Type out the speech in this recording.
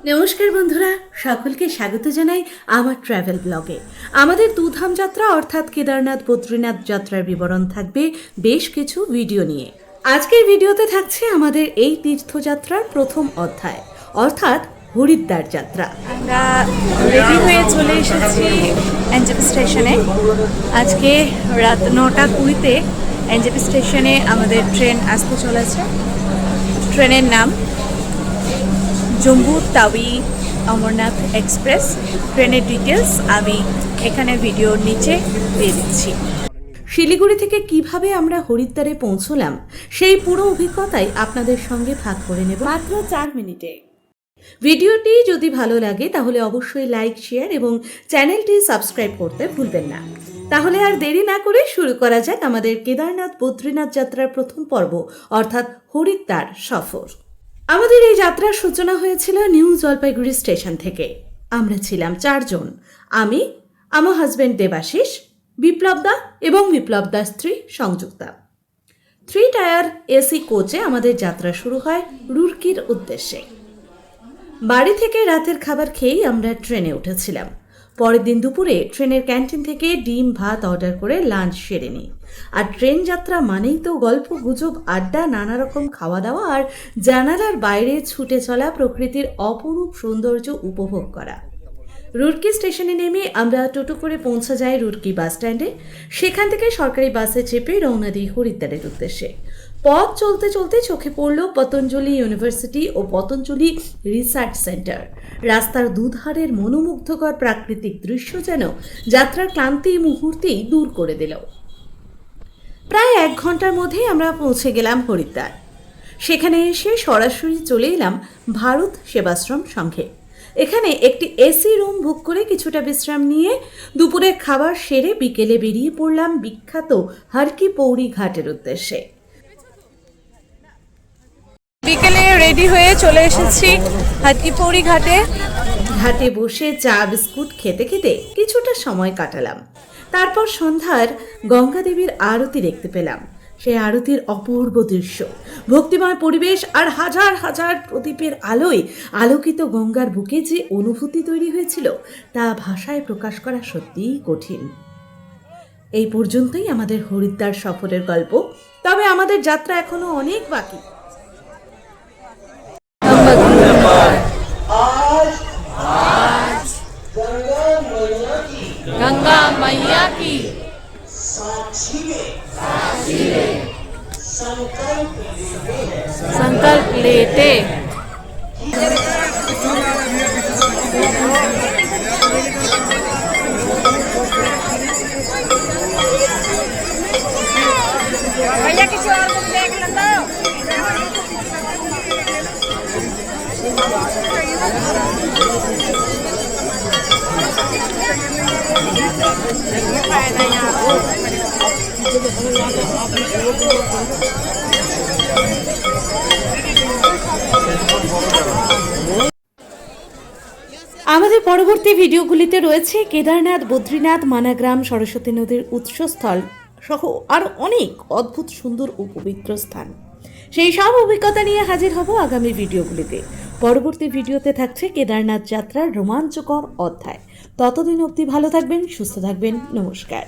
নমস্কার বন্ধুরা, সকলকে স্বাগত জানাই আমার ট্রাভেল ব্লগে। আমাদের দুধাম যাত্রা অর্থাৎ কেদারনাথ বদ্রীনাথ যাত্রার বিবরণ থাকবে বেশ কিছু ভিডিও নিয়ে। আজকের ভিডিওতে থাকছে আমাদের এই তীর্থযাত্রার প্রথম অধ্যায় অর্থাৎ হরিদ্বার যাত্রা। আমরা রেডি হয়ে চলে এসেছি এনজেপি স্টেশনে। আজকে রাত 9:20-তে এনজেপি স্টেশনে আমাদের ট্রেন আসতে চলেছে। ট্রেনের নাম জম্মু তাওয়ি অমরনাথ এক্সপ্রেস। ট্রেনের ডিটেলস আমি এখানে ভিডিওর নিচে দিয়ে দিচ্ছি। শিলিগুড়ি থেকে কিভাবে আমরা হরিদ্বারে পৌঁছলাম সেই পুরো অভিজ্ঞতাই আপনাদের সঙ্গে ভাগ করে নেব মাত্র 4 মিনিটে। ভিডিওটি যদি ভালো লাগে তাহলে অবশ্যই লাইক, শেয়ার এবং চ্যানেলটি সাবস্ক্রাইব করতে ভুলবেন না। তাহলে আর দেরি না করে শুরু করা যাক আমাদের কেদারনাথ বদ্রীনাথ যাত্রার প্রথম পর্ব অর্থাৎ হরিদ্বার সফর। আমাদের এই যাত্রার সূচনা হয়েছিল নিউ জলপাইগুড়ি স্টেশন থেকে। আমরা ছিলাম 4 জন, আমি, আমার হাজব্যান্ড দেবাশিস, বিপ্লব দা এবং বিপ্লব দার স্ত্রী সংযুক্তা। 3 টায়ার এসি কোচে আমাদের যাত্রা শুরু হয় রুরকির উদ্দেশ্যে। বাড়ি থেকে রাতের খাবার খেয়েই আমরা ট্রেনে উঠেছিলাম। পরের দিন দুপুরে ট্রেনের ক্যান্টিন থেকে ডিম ভাত অর্ডার করে লাঞ্চ সেরে নিই। আর ট্রেন যাত্রা মানেই তো গল্প গুজব, আড্ডা, নানা রকম খাওয়া দাওয়া আর জানালার বাইরে ছুটে চলা প্রকৃতির অপরূপ সৌন্দর্য উপভোগ করা। রুরকি স্টেশনে নেমে আমরা টোটো করে পৌঁছা যাই রুরকি বাস স্ট্যান্ডে। সেখান থেকে সরকারি বাসে চেপে রওনা দিই হরিদ্বারের উদ্দেশ্যে। পথ চলতে চলতে চোখে পড়ল পতঞ্জলি ইউনিভার্সিটি ও পতঞ্জলি রিসার্চ সেন্টার। রাস্তার দুধারের মনোমুগ্ধকর প্রাকৃতিক দৃশ্য যেন যাত্রার ক্লান্তি মুহূর্তেই দূর করে দিল। প্রায় 1 ঘন্টার মধ্যেই আমরা পৌঁছে গেলাম হরিদ্বার। সেখানে এসে সরাসরি চলে এলাম ভারত সেবাশ্রম সংঘে। এখানে একটি এসি রুম বুক করে কিছুটা বিশ্রাম নিয়ে দুপুরের খাবার সেরে বিকেলে বেরিয়ে পড়লাম বিখ্যাত হরকি পৌড়ি ঘাটের উদ্দেশ্যে। বিকেলে রেডি হয়ে চলে এসেছি হরকি পৌড়ি ঘাটে। ঘাটে বসে চা বিস্কুট খেতে খেতে কিছুটা সময় কাটালাম। তারপর সন্ধ্যার গঙ্গা দেবীর আরতি দেখতে পেলাম। সেই আরতির অপূর্ব দৃশ্য, ভক্তিময় পরিবেশ আর হাজার হাজার প্রদীপের আলোয় আলোকিত গঙ্গার বুকে যে অনুভূতি তৈরি হয়েছিল তা ভাষায় প্রকাশ করা সত্যিই কঠিন। এই পর্যন্তই আমাদের হরিদ্বার সফরের গল্প, তবে আমাদের যাত্রা এখনো অনেক বাকি। गंगा मैया की संकल्प लेते भैया किसी और को देख लेता। আমাদের পরবর্তী ভিডিওগুলিতে রয়েছে কেদারনাথ বদ্রীনাথ মানাগ্রাম সরস্বতী নদীর উৎসস্থল সহ আরও অনেক অদ্ভুত সুন্দর ও পবিত্র স্থান। সেই সব অভিজ্ঞতা নিয়ে হাজির হব আগামী ভিডিওগুলিতে। পরবর্তী ভিডিওতে থাকছে কেদারনাথ যাত্রার রোমাঞ্চকর অধ্যায়। ততদিন অবধি ভালো থাকবেন, সুস্থ থাকবেন। নমস্কার।